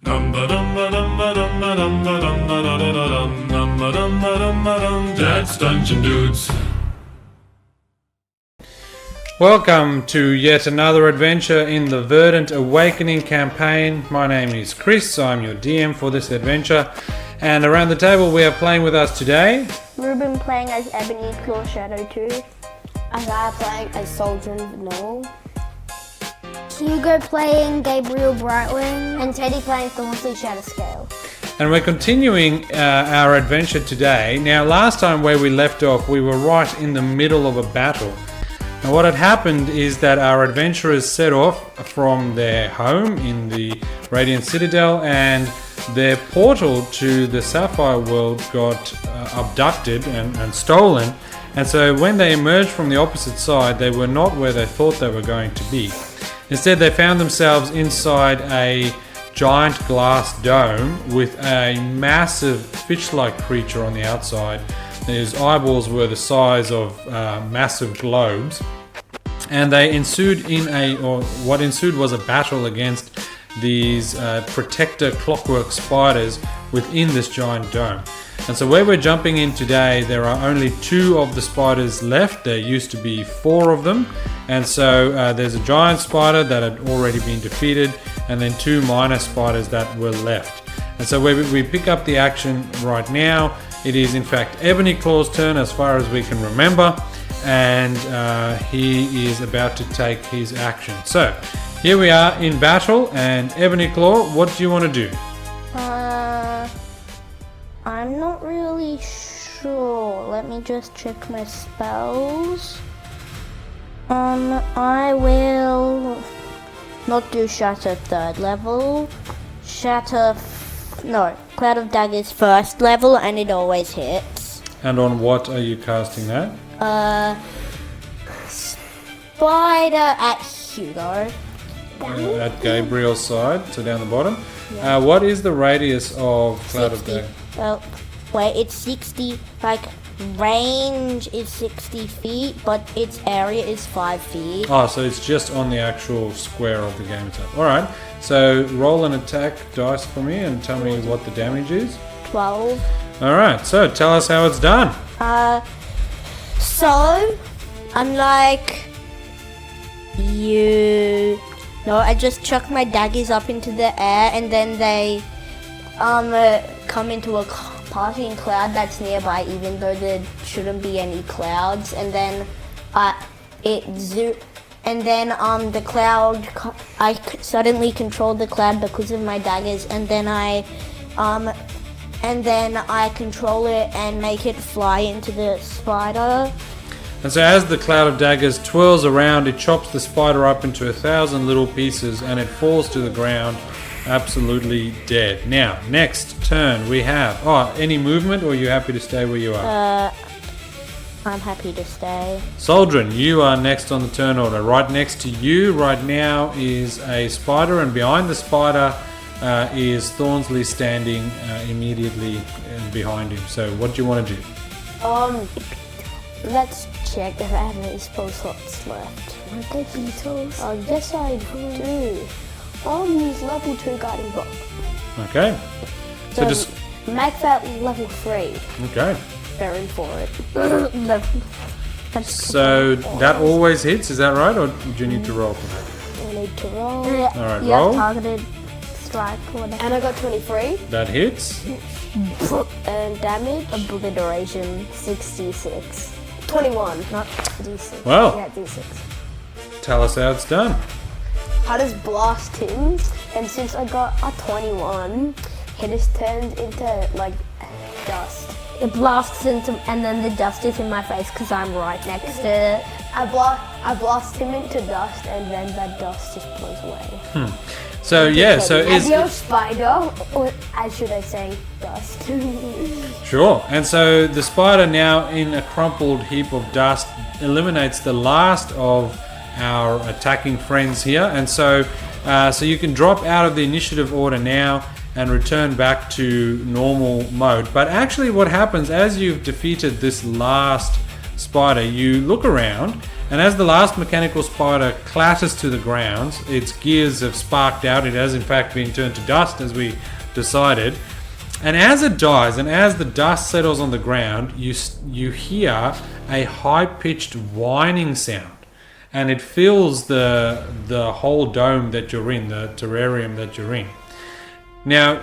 Dad's Dungeon Dudes. Welcome to yet another adventure in the Verdant Awakening campaign. My name is Chris, I'm your DM for this adventure, and around the table we are playing with us today. Ruben playing as Ebonyclaw Shadowtooth. And I playing as Saldrin. Sylgar playing Gabriel Brightwing. And Teddy playing Thornsley Shatterscale. And we're continuing our adventure today. Now, last time where we left off, we were right in the middle of a battle. Now, what had happened is that our adventurers set off from their home in the Radiant Citadel, and their portal to the Sapphire world got abducted and stolen. And so when they emerged from the opposite side, they were not where they thought they were going to be. Instead, they found themselves inside a giant glass dome with a massive fish-like creature on the outside. His eyeballs were the size of massive globes, and what ensued was a battle against these protector clockwork spiders within this giant dome. And so where we're jumping in today, there are only 2 of the spiders left. There used to be 4 of them, and so there's a giant spider that had already been defeated, and then 2 minor spiders that were left. And so we pick up the action right now. It is in fact Ebonyclaw's turn as far as we can remember, and he is about to take his action. So here we are in battle, and Ebonyclaw, what do you want to do? I'm not really sure. Let me just check my spells. I will not do Shatter 3rd level. Cloud of Daggers 1st level, and it always hits. And on what are you casting that? Spider at Hugo. At Gabriel's side, so down the bottom. Yeah. What is the radius of Cloud of Daggers? It's 60, range is 60 feet, but its area is 5 feet. Oh, so it's just on the actual square of the game itself. Alright, so roll an attack dice for me and tell me what the damage is. 12. Alright, so tell us how it's done. So, unlike you... No, I just chuck my daggers up into the air, and then they come into a passing cloud that's nearby, even though there shouldn't be any clouds. And then the cloud, I suddenly controlled the cloud because of my daggers, and then I control it and make it fly into the spider. And so as the Cloud of Daggers twirls around, it chops the spider up into 1,000 little pieces, and it falls to the ground absolutely dead. Now, next turn we have... any movement, or are you happy to stay where you are? I'm happy to stay. Saldrin, you are next on the turn order. Right next to you right now is a spider, and behind the spider is Thornsley standing immediately behind him. So what do you want to do? Let's check if I have any spell slots left. Aren't they beetles? Oh, yes I do. I'll use level 2 guiding book. Okay. So just make that level 3. Okay. They're in for it. So that always hits, is that right? Or do you need to roll for that? I need to roll. Alright, roll. Targeted strike or whatever. And I got 23. That hits. And damage? Obliteration. 66. 21, not D6. Well. Yeah, D6. Tell us how it's done. I just blast him, and since I got a 21, he just turns into, dust. It blasts into, and then the dust is in my face because I'm right next to it. I blast him into dust, and then that dust just blows away. So yeah, so as your spider, or as should I say, dust. Sure. And so the spider, now in a crumpled heap of dust, eliminates the last of our attacking friends here, and so you can drop out of the initiative order now and return back to normal mode. But actually what happens as you've defeated this last spider, you look around And as the last mechanical spider clatters to the ground, its gears have sparked out. It has in fact been turned to dust, as we decided. And as it dies, and as the dust settles on the ground, you hear a high-pitched whining sound. And it fills the whole dome that you're in, the terrarium that you're in. Now,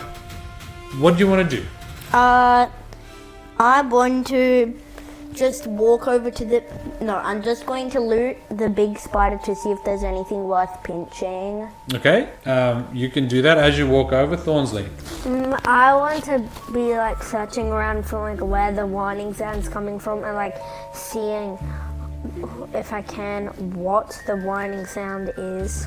what do you want to do? I want to just walk over to the... No, I'm just going to loot the big spider to see if there's anything worth pinching. Okay, you can do that as you walk over, Thornsley. I want to be like searching around for like where the whining sound's coming from and like seeing if I can what the whining sound is.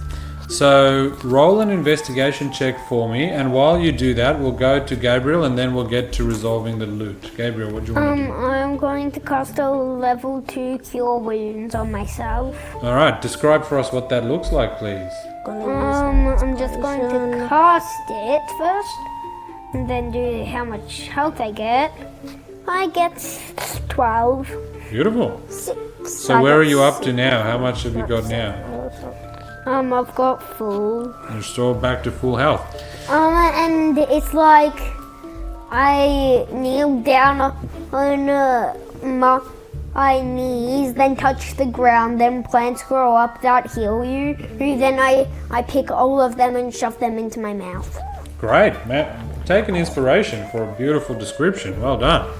So roll an investigation check for me, and while you do that, we'll go to Gabriel, and then we'll get to resolving the loot. Gabriel, what do you want to do? I'm going to cast a level 2 cure wounds on myself. All right, describe for us what that looks like, please. I'm just going to cast it first, and then do how much health I get. I get 12. Beautiful. 6. So where are you up to now? How much have you got now? I've got full. You're restored back to full health. And it's like I kneel down on my knees, then touch the ground, then plants grow up that heal you. Then I pick all of them and shove them into my mouth. Great, Matt. Take an inspiration for a beautiful description. Well done.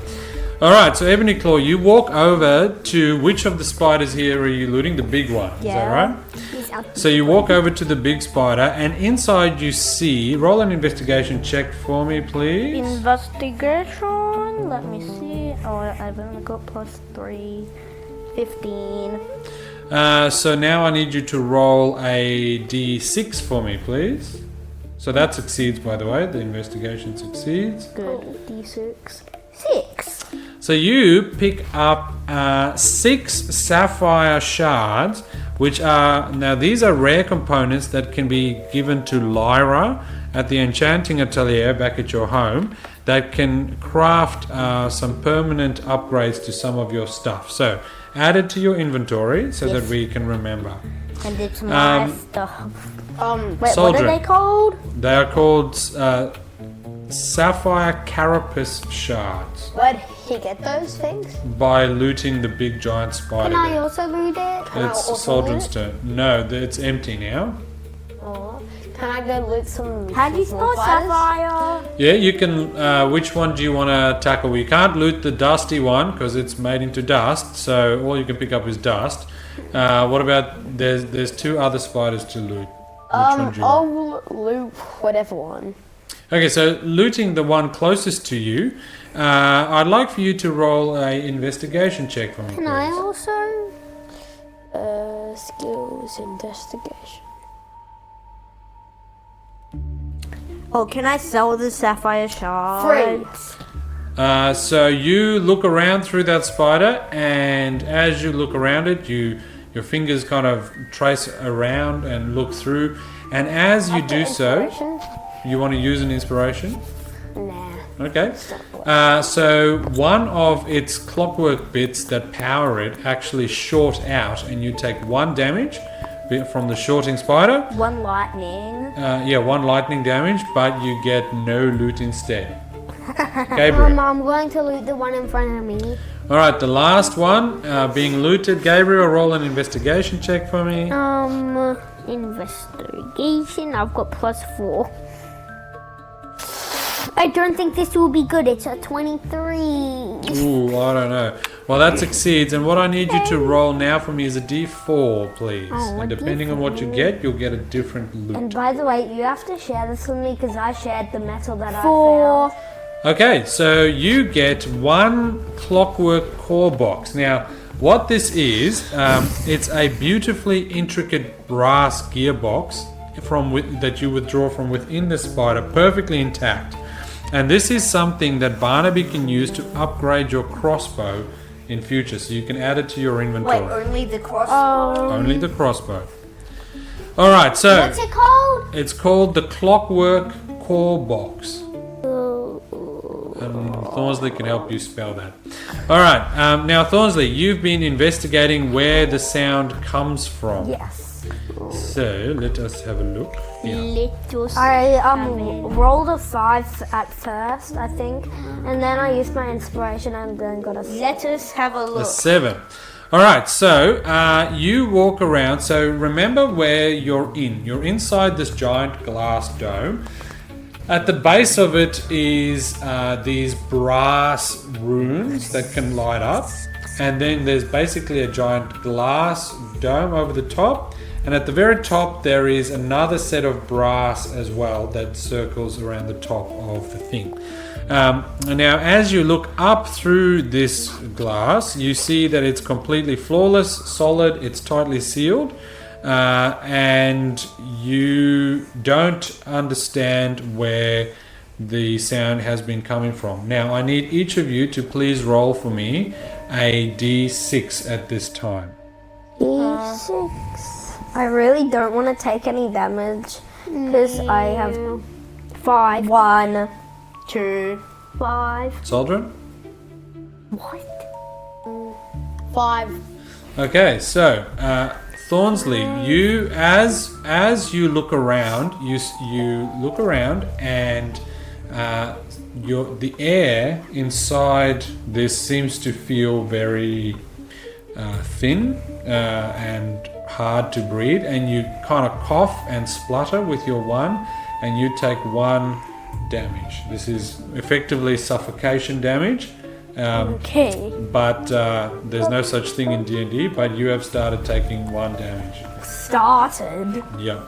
All right, so Ebonyclaw, you walk over to which of the spiders here are you looting? The big one, is that right? So you walk over to the big spider, and inside you see, roll an investigation check for me, please. Investigation, let me see. Oh, I've only got +3, 15. So now I need you to roll a d6 for me, please. So that succeeds, by the way. The investigation succeeds. Good. D6. 6. So you pick up 6 sapphire shards, which are, now these are rare components that can be given to Lyra at the enchanting atelier back at your home that can craft some permanent upgrades to some of your stuff. So add it to your inventory so that we can remember. And it's my stuff. Wait, Saldrin. what are they called? They are called sapphire carapace shards. Where did he get those things? By looting the big giant spider. Can I also loot it? It's Saldrin's turn. No, it's empty now. Oh. Can I go loot some? How do you spell sapphire? Yeah, you can. Which one do you want to tackle? You can't loot the dusty one because it's made into dust. So all you can pick up is dust. What about there's 2 other spiders to loot. Which one do you want? I'll loot whatever one. Okay, so looting the one closest to you, I'd like for you to roll a investigation check for me, Can please. I also? Skills investigation. Oh, can I sell the sapphire shards? Free. So you look around through that spider, and as you look around it, your fingers kind of trace around and look through, and as you do so, you want to use an inspiration? Nah. Okay. So one of its clockwork bits that power it actually short out, and you take 1 damage from the shorting spider. 1 lightning. 1 lightning damage, but you get no loot instead. Gabriel. I'm going to loot the one in front of me. All right, the last one being looted. Gabriel, roll an investigation check for me. Investigation. I've got +4. I don't think this will be good. It's a 23. Ooh, I don't know. Well, that succeeds, and what I need you to roll now for me is a d4, please. Oh, and a depending on what you get, you'll get a different loot. And by the way, you have to share this with me because I shared the metal that I 4. found. Okay, so you get 1 clockwork core box. Now, what this is, it's a beautifully intricate brass gearbox that you withdraw from within the spider, perfectly intact. And this is something that Barnaby can use to upgrade your crossbow in future, so you can add it to your inventory. Wait, only the crossbow? Only the crossbow. All right, so What's it called? it's called the clockwork core box. Thornsley can help you spell that. All right. Now, Thornsley, you've been investigating where the sound comes from. Yes. So let us have a look. Yeah. I rolled a 5 at first, I think, and then I used my inspiration and then got a 6. Let us have a A look. 7. All right. So you walk around. So remember where you're in. You're inside this giant glass dome. At the base of it is these brass runes that can light up. And then there's basically a giant glass dome over the top. And at the very top, there is another set of brass as well that circles around the top of the thing. Now, as you look up through this glass, you see that it's completely flawless, solid, it's tightly sealed. And you don't understand where the sound has been coming from. Now, I need each of you to please roll for me a d6 at this time. D6. I really don't want to take any damage because I have 5. 1, 2, 5. Saldrin? What? 5. Okay, so Thornsley, you as you look around, you look around, and the air inside this seems to feel very thin and hard to breathe, and you kind of cough and splutter with your 1, and you take 1 damage. This is effectively suffocation damage. Okay. But there's no such thing in D&D, but you have started taking 1 damage. Started. Yeah.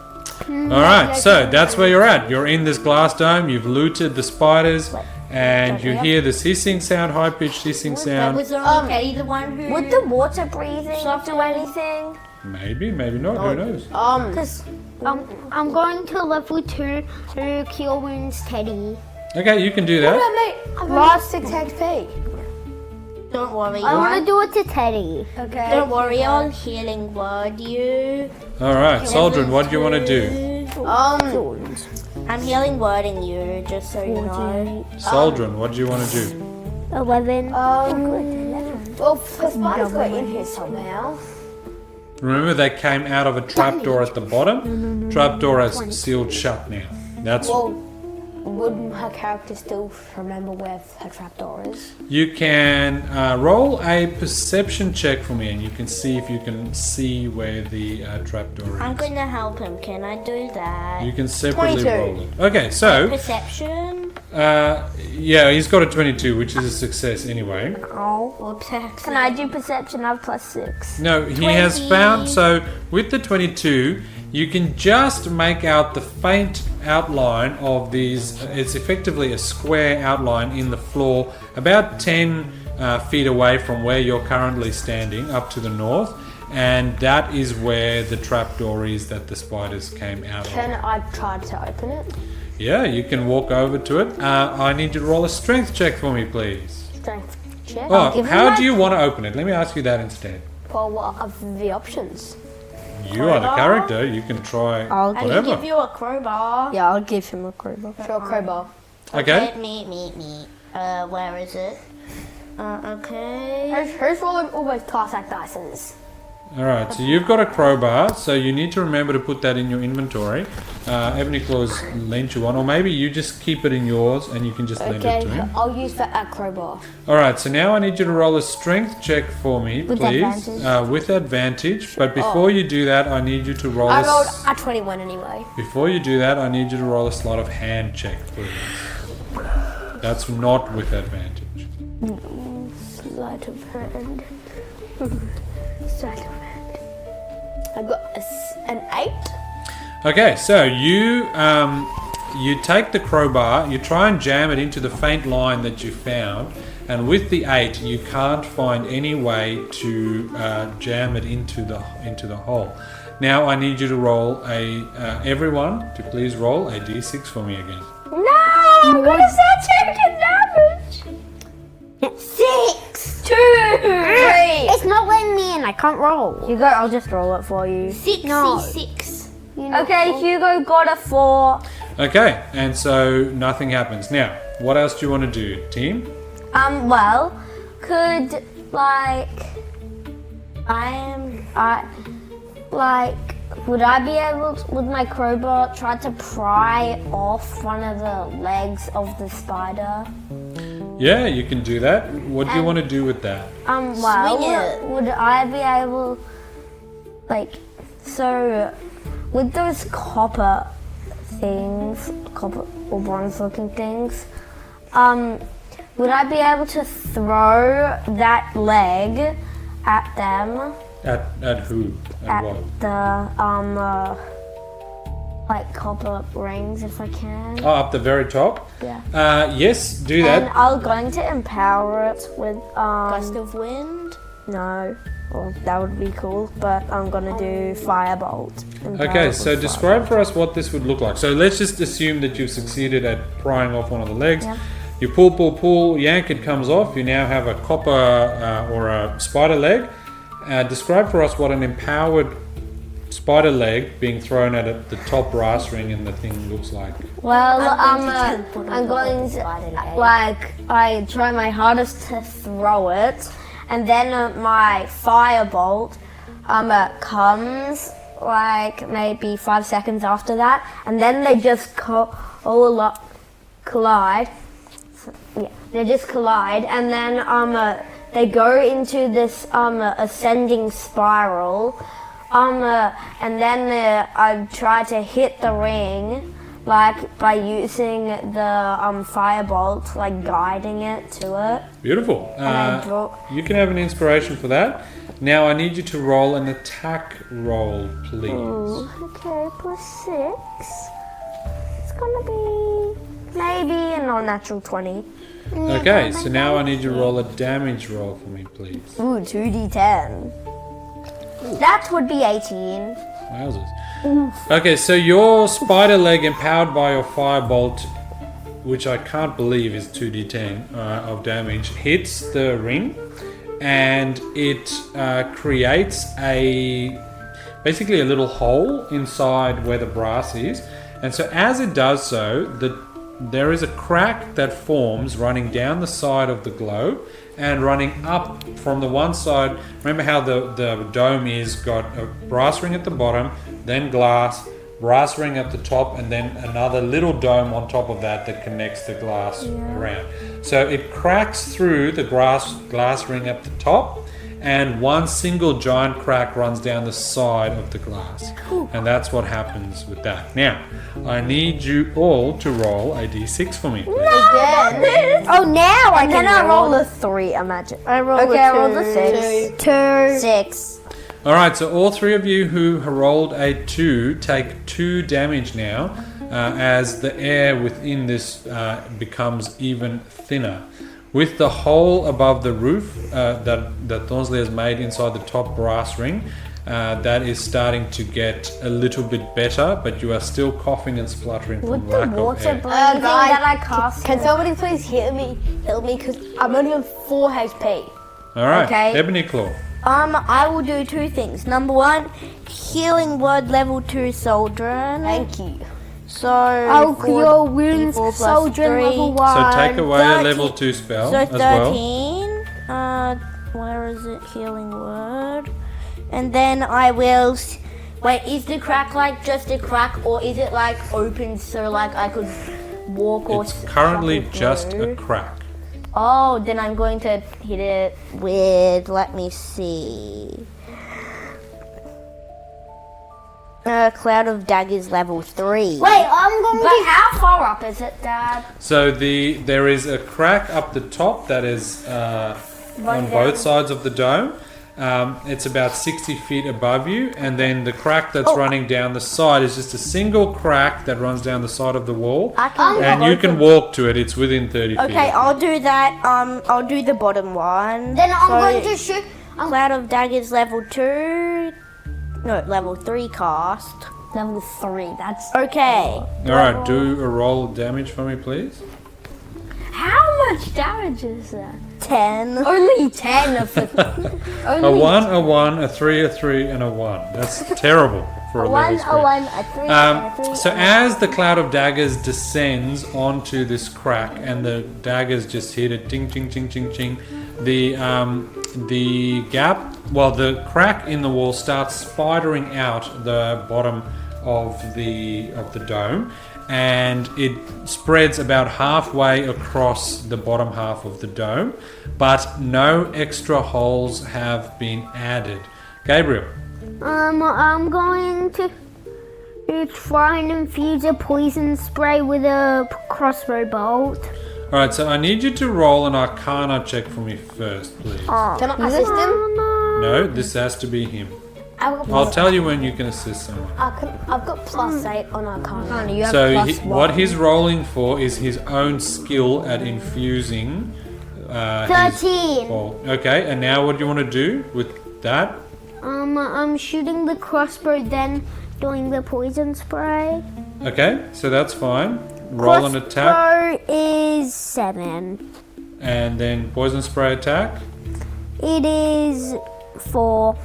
Alright, so that's where you're at. You're in this glass dome, you've looted the spiders, and you hear this hissing sound, high-pitched hissing sound. Was okay the one who... Would the water breathing do anything? Maybe, maybe not, who knows? Because I'm going to level 2 to Cure Wounds Teddy. Okay, you can do that. Lost 6 XP. Don't worry. I want to do it to Teddy. Okay. Don't worry, I'll healing word you. Alright, Saldrin, what do you want to do? I'm healing wording you, just so you know. Saldrin, what do you want to do? 11. Well, the spiders got in here somehow. Remember, they came out of a trapdoor at the bottom. Trapdoor has sealed shut now. That's... Well, would her character still remember where her trapdoor is? You can roll a perception check for me, and you can see if you can see where the trapdoor is. I'm going to help him. Can I do that? You can separately 22. roll it. Okay, so Perception? yeah, he's got a 22, which is a success anyway. Or Can I do perception of +6? No, he has 20. found. So with the 22, you can just make out the faint outline of these. It's effectively a square outline in the floor, about 10 feet away from where you're currently standing, up to the north. And that is where the trapdoor is that the spiders came out of. Can I try to open it? Yeah, you can walk over to it. I need you to roll a strength check for me, please. Strength check. Oh, how do you want to open it? Let me ask you that instead. Well, what are the options? You are the character. You can try I can whatever. give you a crowbar. Yeah, I'll give him a crowbar. Sure, crowbar. Okay. Me. Where is it? Okay. Who's rolling all those class act dices? All right. So you've got a crowbar. So you need to remember to put that in your inventory. Ebonyclaw's lent you one, or maybe you just keep it in yours and you can just lend it to Okay, him. I'll use that at crowbar. All right. So now I need you to roll a strength check for me, With please. advantage. With advantage. But before you do that, I need you to roll. I rolled a 21 anyway. Before you do that, I need you to roll a sleight of hand check, please. That's not with advantage. Sleight of hand. Sleight of hand. I got an 8. Okay, so you take the crowbar, you try and jam it into the faint line that you found, and with the 8, you can't find any way to jam it into the hole. Now I need you to roll everyone to please roll a d6 for me again. No! What is that taking damage? 6, 2, 3. It's not letting me in. I can't roll. Hugo, I'll just roll it for you. 66. Okay, Hugo got a 4. Okay, and so nothing happens. Now, What else do you want to do, team? Well, could would I be able to, with my crowbar, try to pry off one of the legs of the spider? Yeah, you can do that. What do you want to do with that? Would I be able, so with those copper things, copper or bronze looking things, would I be able to throw that leg at them? At who? At what? the copper rings, if I can. Oh, up the very top? Yeah. Yes, do And that. I'm going to empower it with Gust of wind. no. Well, that would be cool, but I'm gonna do firebolt. Empower Okay, it so with describe for us what this would look like. So let's just assume that you've succeeded at prying off one of the legs. Yeah. You pull, yank, it comes off. You now have a copper or a spider leg. Describe for us what an empowered spider leg being thrown at the top brass ring and the thing looks like. Well, I'm going to I try my hardest to throw it, and then my firebolt comes maybe 5 seconds after that, and then they just collide. Yeah, they just collide, and then they go into this ascending spiral, and then I try to hit the ring, by using the firebolt, guiding it to it. Beautiful. I draw- You can have an inspiration for that. Now I need you to roll an attack roll, please. Ooh, okay, +6. It's gonna be maybe a non-natural 20. Okay, so now I need you to roll a damage roll for me, please. Ooh, 2d10. That would be 18. Wowzers. Okay, so your spider leg empowered by your firebolt, which I can't believe is 2d10 of damage, hits the ring, and it creates basically a little hole inside where the brass is. And so as it does so, there is a crack that forms running down the side of the globe and running up from the one side. Remember how the dome is got a brass ring at the bottom, then glass, brass ring at the top, and then another little dome on top of that connects the glass around. So it cracks through the glass ring at the top, and one single giant crack runs down the side of the glass. And that's what happens with that. Now, I need you all to roll a d6 for me, please. Again? Oh, now I And can then I roll roll a 3, imagine. I roll Okay, a I rolled a 6. 2. 6. All right, so all three of you who rolled a 2 take 2 damage now as the air within this becomes even thinner. With the hole above the roof that Thornsley has made inside the top brass ring, that is starting to get a little bit better, but you are still coughing and spluttering from With the lack of water air. breathing guys, that I cast. Can somebody please help me, because I'm only on 4 HP. All right, Okay. Ebonyclaw. I will do 2 things. Number 1, healing word level 2 Saldrin. Thank you. So I'll cure wounds, 4 plus soldier 3. level 1. So take away a 13. level 2 spell So as well. 13. Where is it? Healing word. And then I will. Wait, is the crack just a crack, or is it open so I could walk or? It's currently shuffle just through? a crack. Oh, then I'm going to hit it with. Let me see. Cloud of Daggers level 3. Wait, I'm going to. How far up is it, Dad? So there is a crack up the top that is on both sides of the dome. It's about 60 feet above you, and then the crack that's running down the side is just a single crack that runs down the side of the wall, I can and you can walk to it. It's within 30 feet. Okay, I'll do that. I'll do the bottom one. Then I'm So, going to shoot. Cloud of Daggers level 2. No, level 3 cast. Level 3, that's. Okay. All right, do a roll of damage for me, please. How much damage is that? 10. Only 10 of it. A 1, a 1, a 3, a 3, and a 1. That's terrible. for a A level 1, spread. a 1, a 3, and a 3. So as the cloud of daggers descends onto this crack, and the daggers just hit it, ting, ting, ting, ting, ting, the gap, well, the crack in the wall starts spidering out the bottom of the dome, and it spreads about halfway across the bottom half of the dome, but no extra holes have been added. Gabriel. I'm going to try and infuse a poison spray with a crossbow bolt. Alright, so I need you to roll an Arcana check for me first, please. Can I assist him? No, this has to be him. I've got, I'll tell you when you can assist someone. I've got +8 on Arcana. You have So plus what 1. he's rolling for is his own skill at infusing his 13. ball. Okay, and now what do you want to do with that? I'm shooting the crossbow, then doing the poison spray. Okay, so that's fine. Roll an attack, Crossbow is 7. and then poison spray attack. It is 4.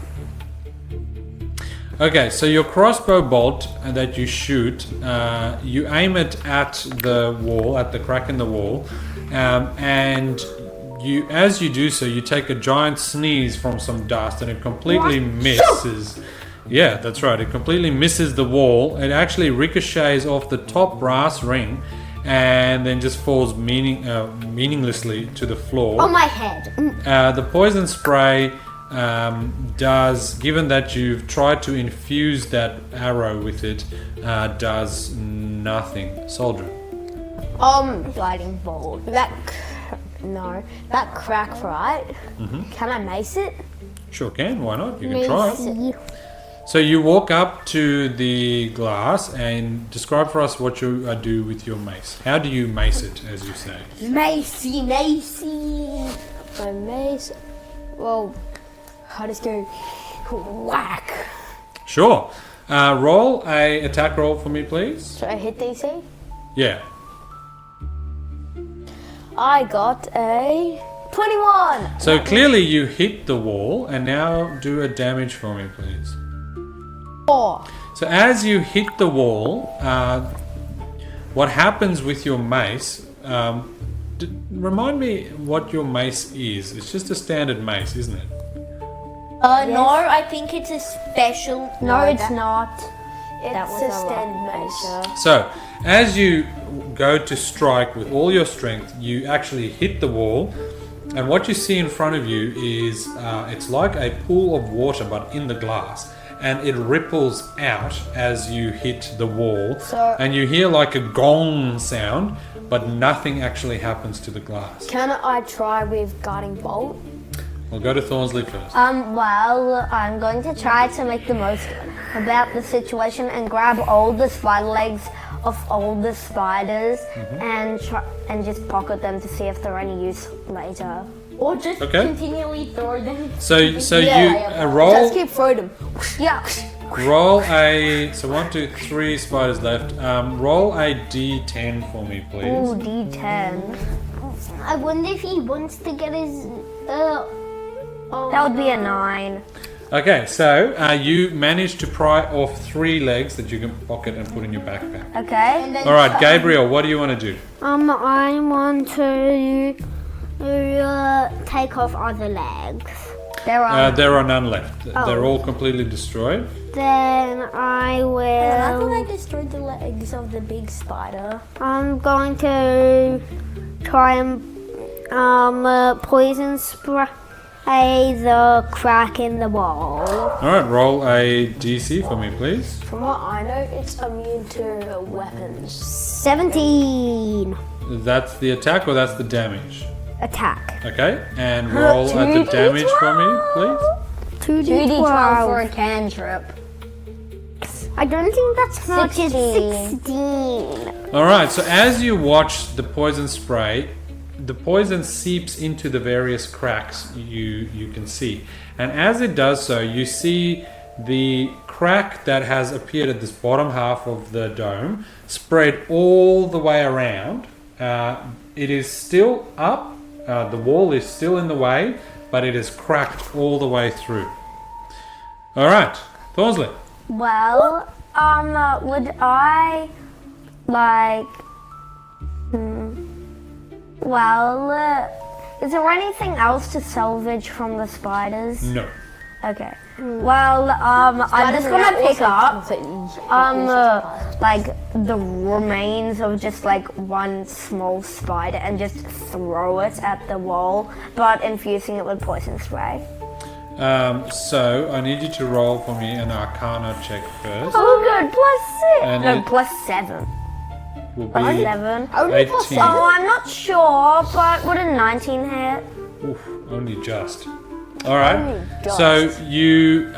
Okay, so your crossbow bolt that you shoot, you aim it at the wall, at the crack in the wall, and you, as you do so, you take a giant sneeze from some dust, and it completely misses. Yeah, that's right. It completely misses the wall. It actually ricochets off the top brass ring, and then just falls meaninglessly to the floor. On my head. The poison spray does, given that you've tried to infuse that arrow with it, does nothing. Saldrin. Lightning bolt. That crack, right? Can I mace it? Sure can, why not? You can try it. Macy. So you walk up to the glass and describe for us what you do with your mace. How do you mace it, as you say? Macy. My mace. Well, I just go whack. Sure. Roll a attack roll for me, please. Should I hit DC? Yeah. I got a 21. So clearly you hit the wall, and now do a damage for me, please. 4. So as you hit the wall, what happens with your mace? Remind me what your mace is. It's just a standard mace, isn't it? No, I think it's a special. No, it's not. That It's was a a standard mace. So as you go to strike with all your strength, you actually hit the wall, and what you see in front of you is it's like a pool of water, but in the glass. And it ripples out as you hit the wall, and you hear like a gong sound, but nothing actually happens to the glass. Can I try with guarding bolt? We'll go to Thornsley first. Well, I'm going to try to make the most about the situation and grab all the spider legs of all the spiders and just pocket them to see if they're any use later. Or just Okay. continually throw them. So you Just roll keep throwing them. Yeah. roll a, so 1, 2, 3 spiders left. Roll a d10 for me, please. Ooh, D10. I wonder if he wants to get his. That would be a 9. Okay, so you managed to pry off 3 legs that you can pocket and put in your backpack. Okay. All right, Gabriel, what do you want to do? I want to take off other legs. There are. There are none left. They're all completely destroyed. Then I I thought I will. destroyed the legs of the big spider. I'm going to try and poison spray the crack in the wall. All right, roll a DC for me, please. From what I know, it's immune to weapons. 17 That's the attack or that's the damage? attack. Okay, and roll at the damage for me, please. 2D12 for 2d12. a cantrip. I don't think that's much. It's 16. 16. All right, so as you watch the poison spray, the poison seeps into the various cracks you can see. And as it does so, you see the crack that has appeared at this bottom half of the dome spread all the way around. It is still up, the wall is still in the way, but it is cracked all the way through. All right, Thornsley. Well, would I like? Is there anything else to salvage from the spiders? No. Okay. Well, I'm just gonna pick up like the remains of just like one small spider and just throw it at the wall, but infusing it with poison spray. So I need you to roll for me an Arcana check first. Oh, good. +6. And No, it- +7. Will +7. be 18. Oh, I'm not sure, but would a 19 hit? Oof, only just. All right. So you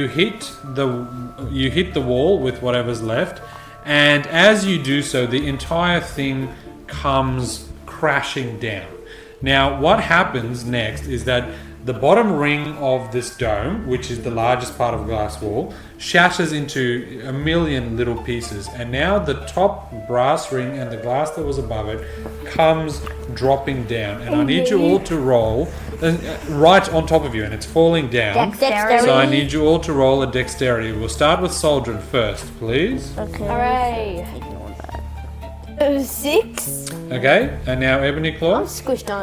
hit the wall with whatever's left, and as you do so, the entire thing comes crashing down. Now, what happens next is that the bottom ring of this dome, which is the largest part of the glass wall, shatters into a million little pieces, and now the top brass ring and the glass that was above it comes dropping down, and I need you all to roll right on top of you, and it's falling down. Dexterity. So I need you all to roll a dexterity. We'll start with Saldrin first, please. Okay. Hooray. 6. Okay, and now Ebonyclaw. Squished on.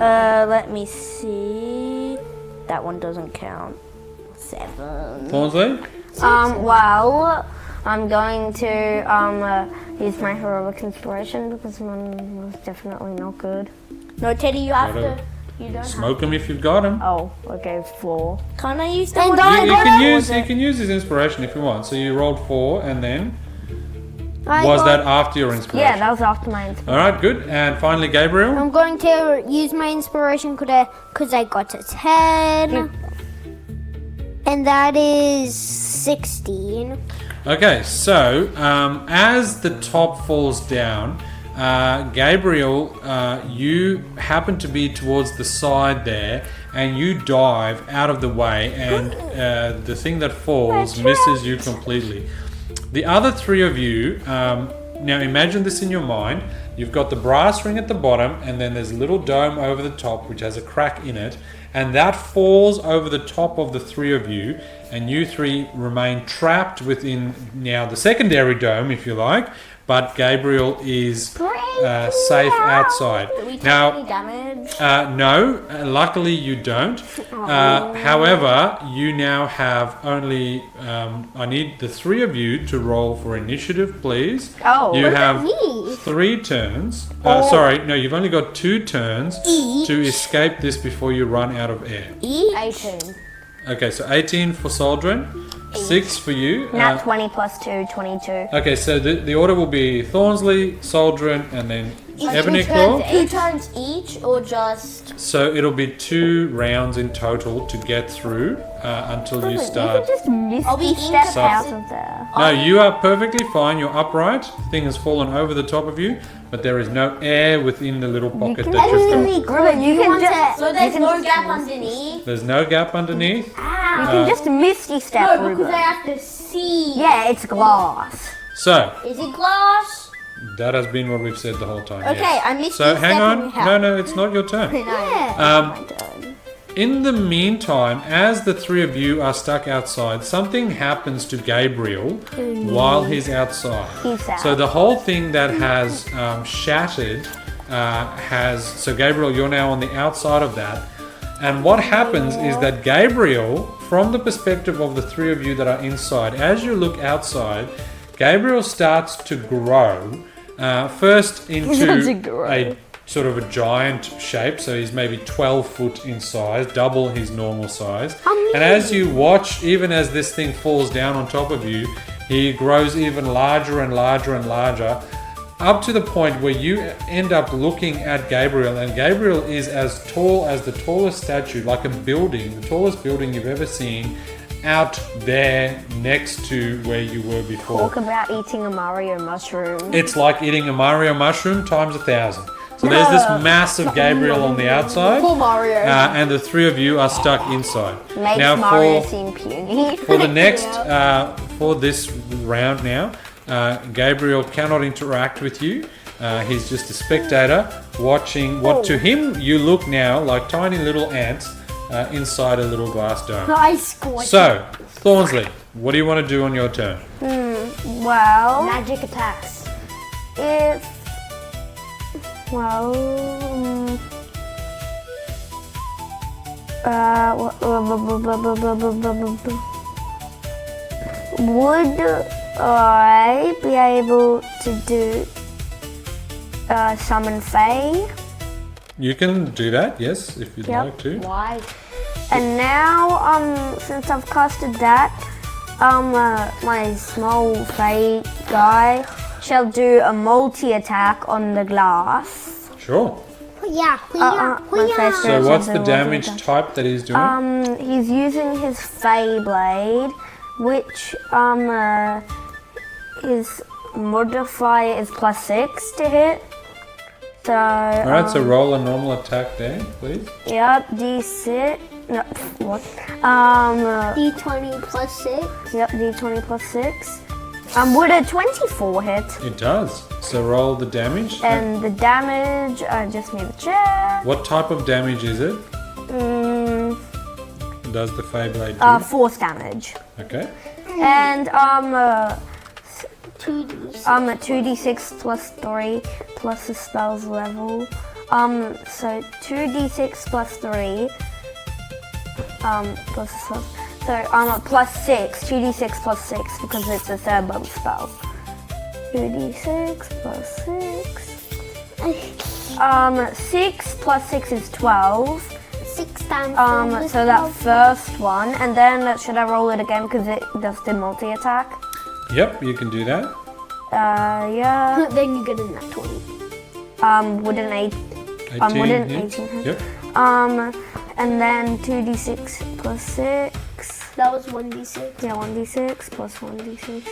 Let me see. That one doesn't count. 7. Thornsley. Well, I'm going to use my heroic inspiration because mine was definitely not good. No, Teddy, you have Gotta to. You don't. Smoke them if you've got them. Oh, okay, 4. Can't I use the And one? I got You can use his inspiration if you want. So you rolled 4, and then was got- that after your inspiration? Yeah, that was after my inspiration. All right, good. And finally, Gabriel. I'm going to use my inspiration because I got a 10. And that is 16. Okay, so as the top falls down, Gabriel, you happen to be towards the side there, and you dive out of the way, and the thing that falls misses you completely. The other 3 of you, now imagine this in your mind. You've got the brass ring at the bottom, and then there's a little dome over the top which has a crack in it, and that falls over the top of the 3 of you, and you 3 remain trapped within now the secondary dome, if you like, but Gabriel is safe outside. Do we take Now, any damage? no, luckily you don't. However, you now have only. I need the 3 of you to roll for initiative, please. Oh, you what have me? 3 turns. Sorry, no, you've only got 2 turns to escape this before you run out of air. 18. Okay, so 18 for Saldrin, 6 for you. Not 20 plus 2, 22. Okay, so the order will be Thornsley, Saldrin, and then Ebonyclaw. 2 turns each, or just? So it'll be 2 rounds in total to get through until you You start. can just Are we misty step out incapacitated? of there. No, you are perfectly fine. You're upright. The thing has fallen over the top of you, but there is no air within the little pocket that you've got. Ruben, you can just So there's no gap underneath? There's no gap underneath. you can just misty step, No, because Ruben. I have to see. Yeah, it's glass. So Is it glass? that has been what we've said the whole time. Okay, yes. I missed So you hang on. stepping No, it's not your turn. Yeah. In the meantime, as the 3 of you are stuck outside, something happens to Gabriel while he's outside. He's out. So the whole thing that has shattered so Gabriel, you're now on the outside of that. And what happens is that Gabriel, from the perspective of the 3 of you that are inside, as you look outside, Gabriel starts to grow, first into a sort of a giant shape, so he's maybe 12 foot in size, double his normal size. And as you watch, even as this thing falls down on top of you, he grows even larger and larger and larger, up to the point where you end up looking at Gabriel, and Gabriel is as tall as the tallest statue, like a building, the tallest building you've ever seen, out there next to where you were before. Talk about eating a Mario mushroom. It's like eating a Mario mushroom times 1,000. So there's this massive Gabriel on the outside, Poor Mario. and the 3 of you are stuck inside. Makes Now Mario for seem puny. the next, for this round now, Gabriel cannot interact with you. He's just a spectator watching what to him you look now like tiny little ants inside a little glass dome. I squished. So, Thornsley, What do you want to do on your turn? Well, Magic attacks. if well, would I be able to do summon Fae? You can do that, yes, if you'd Yep. like to. Why? And now, since I've casted that, my small Fae guy shall do a multi-attack on the glass. Sure. My face So goes what's into the damage multi-attack. type that he's doing? He's using his Fae blade, which his modifier is +6 to hit. So Alright, so roll a normal attack there, please. yep, D6. No, what? D20 plus 6. Yep, D20 +6. Would a 24 hit? It does. So roll the damage. And the damage, I just need to check. What type of damage is it? Does the Fae Blade do? Force damage. Okay. And 2d6. 2d6 plus 3 plus the spell's level. So 2d6 plus 3. Plus the spell. So +6. 2d6 plus 6 because it's a third level spell. 2d6 plus 6. 6 plus 6 is 12. 6 times 4 So that first one, and then should I roll it again because it does the multi-attack? Yep, you can do that. Yeah. Then you get a nat 20. Would an 8? 18 would an hits. 18 hit? Yep. And then 2d6 plus 6. That was 1d6. Yeah, 1d6 plus 1d6.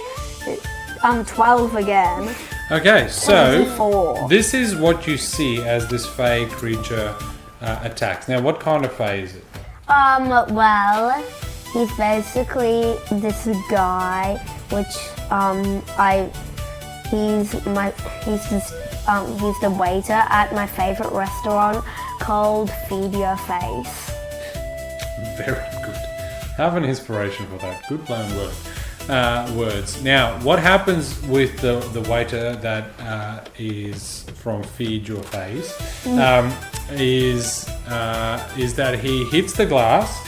12 again. Okay, so 24. this is what you see as this Fae creature attacks. Now, what kind of Fae is it? Well, he's basically this guy, which he's the waiter at my favorite restaurant called Feed Your Face. Very good. Have an inspiration for that. Good play on words. Now, what happens with the waiter that is from Feed Your Face is that he hits the glass,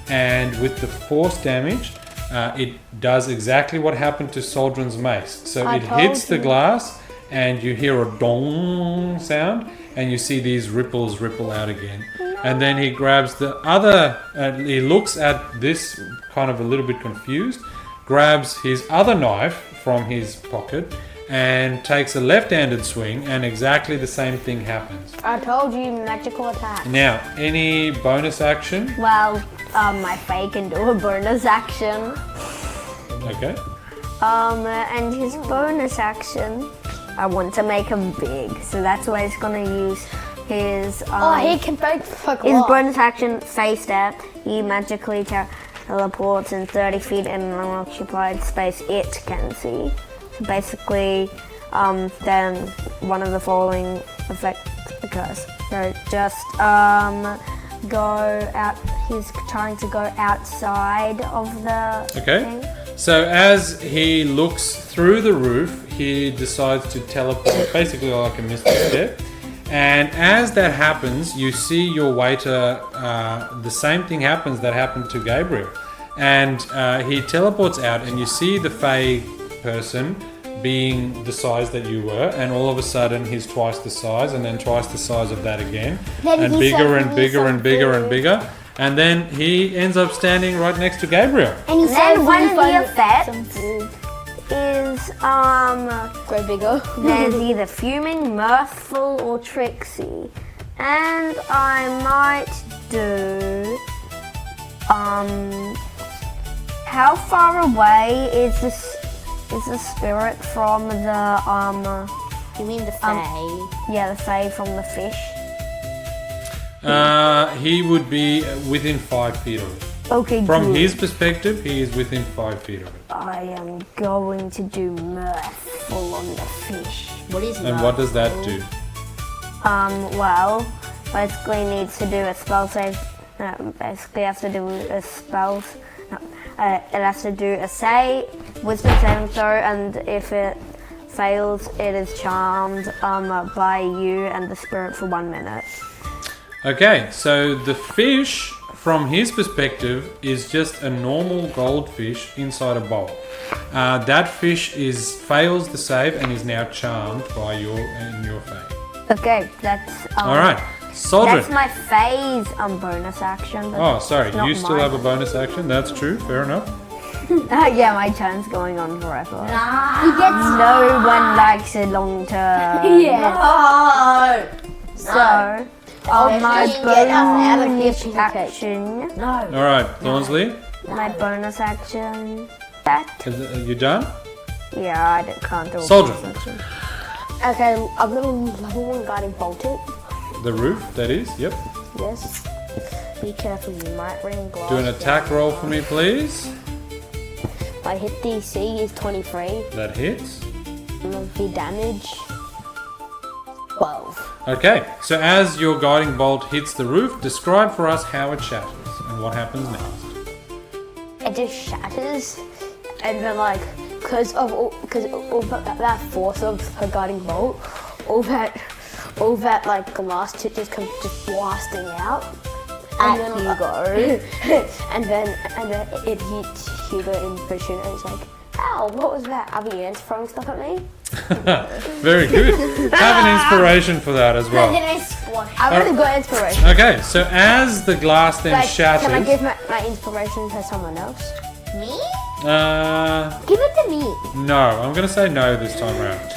and with the force damage, it does exactly what happened to Saldrin's mace. So it hits the glass, and you hear a dong sound, and you see these ripples ripple out again. And then he grabs the other, he looks at this kind of a little bit confused, grabs his other knife from his pocket, and takes a left-handed swing, and exactly the same thing happens. I told you, magical attack. Now, any bonus action? Well, my Fae can do a bonus action. Okay. And his bonus action, I want to make him big, so that's why he's gonna use his. He can break the fuck His off. bonus action, Fae Step. He magically teleports in 30 feet in an unoccupied space it can see. So basically, then one of the following effects occurs. So just go out. He's trying to go outside of the Okay. thing. So as he looks through the roof, he decides to teleport, basically like a mystic step. And as that happens, you see your waiter, the same thing happens that happened to Gabriel. And he teleports out, and you see the Fae person being the size that you were, and all of a sudden he's twice the size, and then twice the size of that again, Then and he bigger said and he bigger and said bigger and food. bigger. And then he ends up standing right next to Gabriel. And he Then said one of the some effects food. is Grow bigger. there's either fuming, mirthful, or tricksy. And I might do how far away is the spirit from the You mean the Fae? the Fae from the fish? He would be within 5 feet of it. Okay, From good. his perspective, he is within 5 feet of it. I am going to do mirthful on the fish. What is And what does that do? Well, basically needs to do a spell save. Basically has to do a spell. it has to do a wisdom saving throw, and if it fails, it is charmed by you and the spirit for 1 minute. Okay, so the fish, from his perspective, is just a normal goldfish inside a bowl. That fish fails the save and is now charmed by your fate. Okay, that's All right, Saldrin. that's my phase bonus action. but Oh, sorry, it's not you still mine. have a bonus action. That's true. Fair enough. Yeah, my turn's going on forever. No one likes a long turn. Yeah. So, on my bonus action, All right, Thornsley, my bonus action, that. are you done? Yeah, I can't do a Saldrin. bonus action. Okay, I'm gonna level 1 guiding bolt it. The roof, that is. Yep. Yes. Be careful, you might ring glass. Do an attack roll for me, please. My hit DC is 23. That hits. The damage 12. Okay, so as your guiding bolt hits the roof, describe for us how it shatters and what happens next. It just shatters, and then because of that force of her guiding bolt, all that glass just comes just blasting out. And then Hugo. and then it hits Hugo in vision, and it's like, ow, what was that? Are the ants throwing stuff at me? Very good. Have an inspiration for that as well. I really got inspiration. Okay, so as the glass then shatters. Can I give my inspiration to someone else? Me? Give it to me. No, I'm going to say no this time around.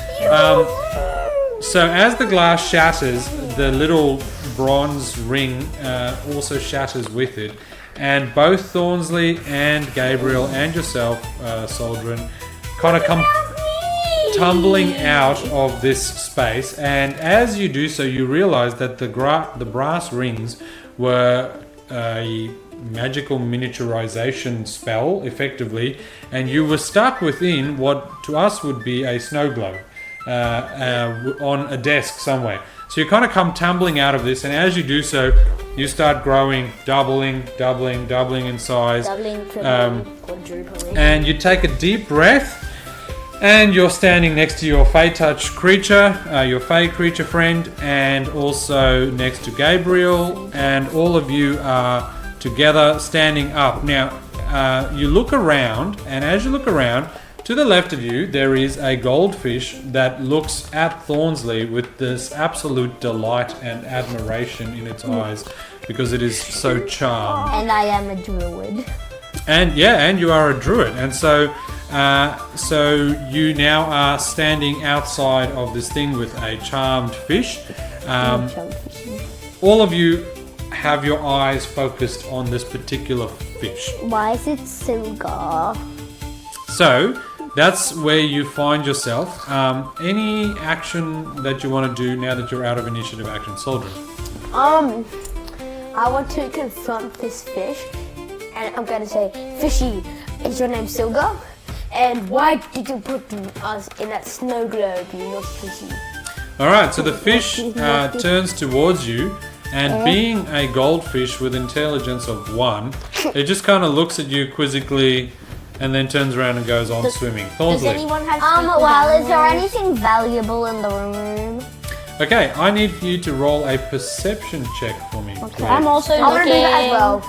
So as the glass shatters, the little bronze ring also shatters with it, and both Thornsley and Gabriel and yourself, Saldrin, kind of come tumbling out of this space. And as you do so, you realize that the brass rings were a magical miniaturization spell, effectively, and you were stuck within what to us would be a snow globe on a desk somewhere. So you kind of come tumbling out of this, and as you do so, you start growing, doubling in size. Doubling, tripling, quadrupling. And you take a deep breath, and you're standing next to your Fey Touch creature, your Fey creature friend, and also next to Gabriel, and all of you are together standing up. Now, you look around, and as you look around, to the left of you, there is a goldfish that looks at Thornsley with this absolute delight and admiration in its eyes because it is so charmed. And I am a druid. And you are a druid, and so you now are standing outside of this thing with a charmed fish. All of you have your eyes focused on this particular fish. Why is it Sylgar? So that's where you find yourself. Any action that you want to do now that you're out of initiative action, Saldrin? I want to confront this fish, and I'm gonna say, Fishy, is your name Sylgar? And why did you put us in that snow globe, you naughty fishy? Alright, so the fish turns towards you, and being a goldfish with intelligence of 1, it just kind of looks at you quizzically and then turns around and goes on swimming. Does Thornsley. anyone have Well, is there anything valuable in the room? Okay, I need you to roll a perception check for me. please. I'm also I want to do that as well.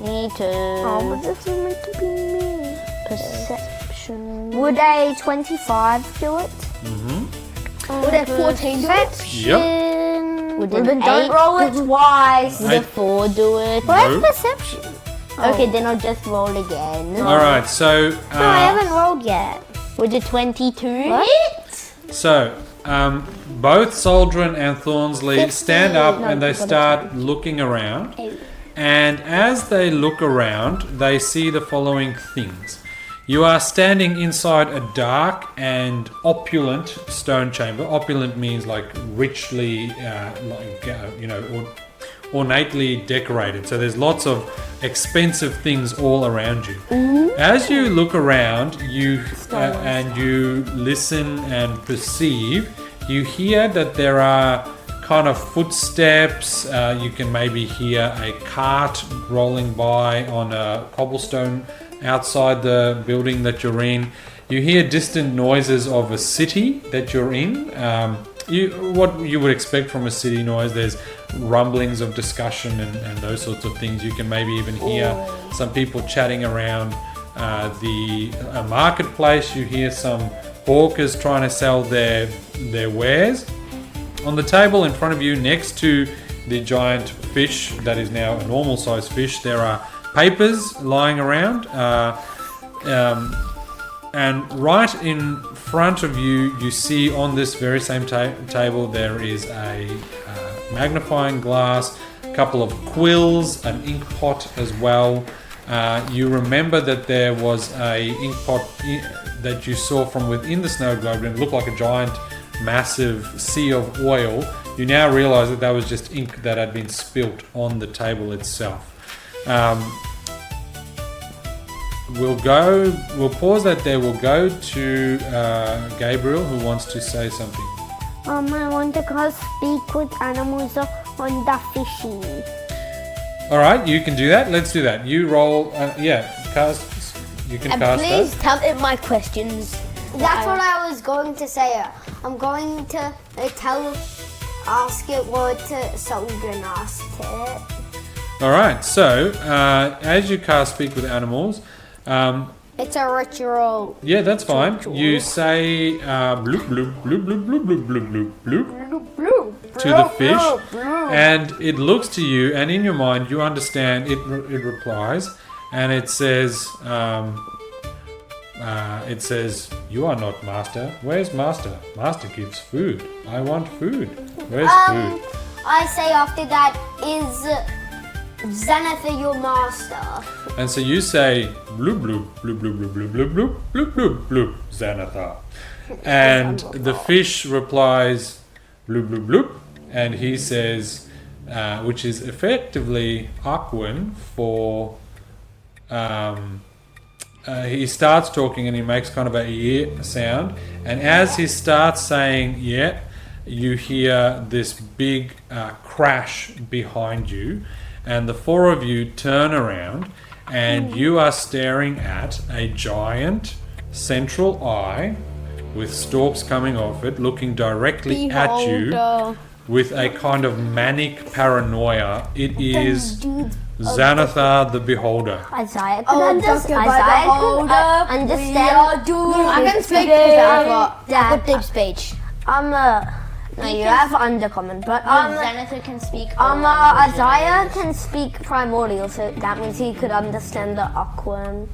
Me too. Oh, but this is meant to be me. Perception. Would a 25 do it? Would a 14 do it? Yep. Would Then an don't 8? roll it twice. Would a 4 do it? Where's No. perception? Okay, then I'll just roll again. Alright, so No, I haven't rolled yet. Would a 22? both Saldrin and Thornsley stand up and they start looking around. And as they look around, they see the following things. You are standing inside a dark and opulent stone chamber. Opulent means like richly, ornately decorated. So there's lots of expensive things all around you. As you look around, you listen and perceive, you hear that there are kind of footsteps. You can maybe hear a cart rolling by on a cobblestone outside the building that you're in. You hear distant noises of a city that you're in. What you would expect from a city noise. There's rumblings of discussion and those sorts of things. You can maybe even hear some people chatting around a marketplace. You hear some hawkers trying to sell their wares. On the table in front of you, next to the giant fish that is now a normal sized fish, there are papers lying around. And right in front of you, you see on this very same table, there is a magnifying glass, a couple of quills, an ink pot as well. You remember that there was a ink pot that you saw from within the snow globe, and it looked like a giant, massive sea of oil. You now realize that was just ink that had been spilt on the table itself. We'll pause that there. We'll go to Gabriel, who wants to say something. I want to go speak with animals on the fishy. Alright, you can do that. Let's do that. You roll, cast. You can cast please that. tell me my questions. That's what I was going to say. I'm going to ask it what Saldrin asked it. Alright, so as you cast Speak with Animals, It's a ritual. yeah, that's fine. You say bloop, bloop, bloop, bloop, bloop, bloop, bloop, bloop, bloop to the fish, and it looks to you, and in your mind you understand it replies, and it says, you are not master. Where's master? Master gives food. I want food. Where's food? I say after that, is Xanathar your master? And so you say bloop bloop bloop bloop bloop bloop bloop bloop bloop bloop bloop Xanathar. And the fish replies bloop bloop bloop, and he says, which is effectively Aquan for he starts talking and he makes kind of a yeah sound, and as he starts saying yeah, you hear this big crash behind you, and the four of you turn around, and you are staring at a giant central eye with stalks coming off it, looking directly at you with a kind of manic paranoia. It is Xanathar the Beholder. Isaiah could understand. I can speak to Xanathar. I've got deep speech. No, you have undercommon, but Xanathar can speak. Isaiah can speak primordial, so that means he could understand the Aquan.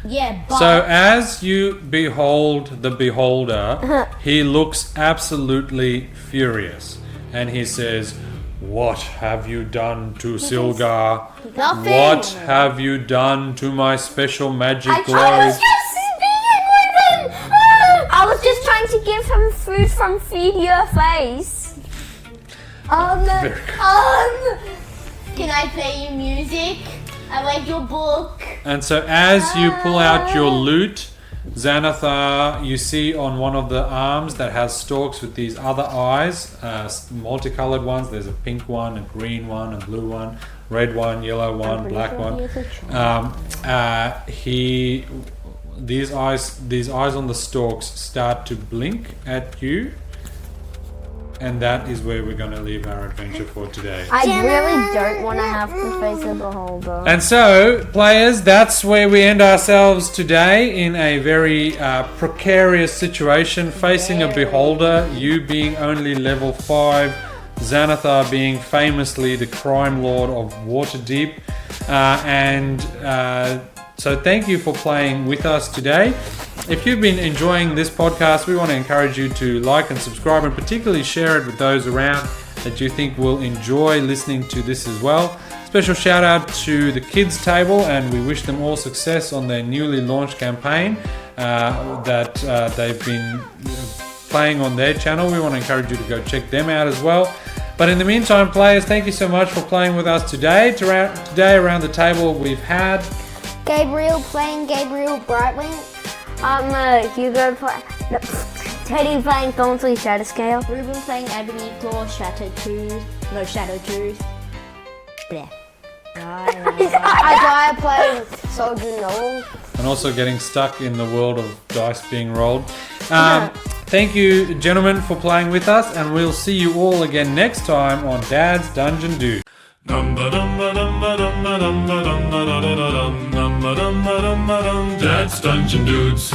Yeah, but So as you behold the Beholder, he looks absolutely furious, and he says, "What have you done to Sylgar? nothing. What have you done to my special magic I globe?" was just speaking with him! I was just trying to give him food from Feed Your Face. Can I play you music? I like your book. And so as you pull out your lute, Xanathar, you see on one of the arms that has stalks with these other eyes, multicolored ones. There's a pink one, a green one, a blue one, red one, yellow one, black one. These eyes on the stalks start to blink at you, and that is where we're going to leave our adventure for today. I really don't want to have to face a beholder. And so, players, that's where we end ourselves today, in a very precarious situation, facing a beholder, you being only level 5, Xanathar being famously the crime lord of Waterdeep, so thank you for playing with us today. If you've been enjoying this podcast, we want to encourage you to like and subscribe, and particularly share it with those around that you think will enjoy listening to this as well. Special shout out to the kids table, and we wish them all success on their newly launched campaign that they've been playing on their channel. We want to encourage you to go check them out as well. But in the meantime, players, thank you so much for playing with us today. Today around the table we've had Gabriel playing Gabriel Brightwing. Hugo Teddy playing Thornsley Shatterscale. Ruben playing Ebonyclaw Shadowtooth. No, Shadowtooth. Bleh. Isaiah playing Saldrin. and also getting stuck in the world of dice being rolled. Thank you, gentlemen, for playing with us, and we'll see you all again next time on Dad's Dungeon Dude. Dad's Dungeon Dudes.